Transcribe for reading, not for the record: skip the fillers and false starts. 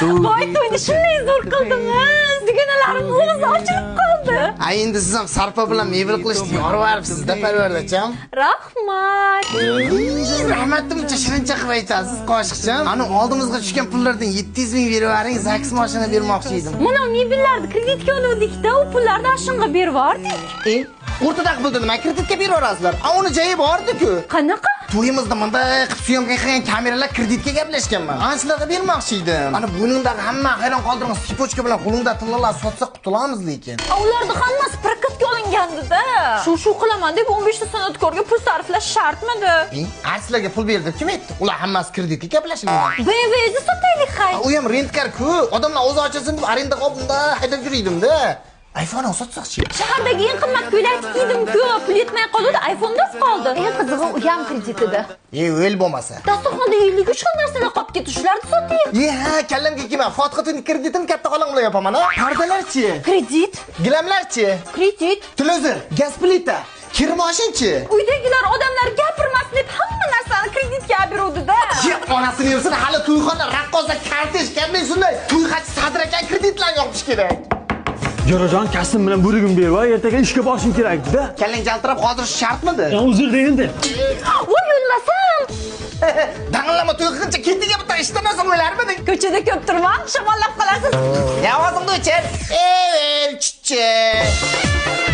Voy to'yni shunday zo'r qildingiz. Dugonalarim o'g'zi ochilib qoldi. Ay endi siz ham sarpa bilan mebel qilishni yorib-yoribsiz-da Parvardajon. Rahmat. Rahmatni buncha shirincha qilib aytasiz, qoshiqjon. Ana oldimizga tushgan pullardan 700 ming berib yuboring, Zax mashina bermoqchi edim. Mana mebellarni kreditga oluvdik-da, u pullarni ashunga berib yubordik. O'rtadagi pulni nima kreditga berib yuborasizlar? Uni joyi bor-ku. Qanaqa? To'yimizda bunday qilib syomka qilgan kameralar kreditga gaplashganman. Anchalarga bermoqchi edim. Ana bo'yningdagi hamma hayron qoldirgan sipochka bilan qo'lingda tillalar sotsa qutulamiz lekin. Ularning hammasi prokatga olingandi-da. Shu qilaman deb 15 ta san'atkorga pul sarflash shartmidi? Sizlarga pul berdi, kim aytdi? Ular hammasi kreditga gaplashilgan. BV'ni sotaylik hay. U ham rentgar-ku. Odamlar o'zi ochilsin deb arendaga olib bunda haydab yurdim-da. iPhone sotsak-chi. Shahardagi eng qimmat ko'ylak kiydim-ku, pul yetmay qoldi, iPhone deb qoldi. Eng qizig'i u ham kreditida. O'l bo'lmasa. Dasturxonda 53 xil narsalar qolib ketdi, shularni sotaylik. Ha, kallamga kelman. Fotiha kreditini katta xolang bilan yopaman, ha? Pardalarchi? Kredit. Gilamlarchi? Kredit. Televizor, gaz plita, kir mashinchi? Uydagilar odamlar gapirmasin deb hamma narsani kreditga beruvdi-da. Onasini yursin, hali to'yxona, raqqosa, kortej, qanday shunday to'yxachi Sadir aka kreditlarni yopish kerak. Jo'rajon kasbim bilan burugim berib, ertaga ishga borishim kerak-da. Kallang jaltirab hozir shartmidi? Uzr endi. Voy o'lmasam. Dang'illama to'yxoncha ketdiga bitta ishtamasam o'larmiding? Ko'chada ko'p turmang, shamollab qolasiz. Ovozingni o'chir. Chichi.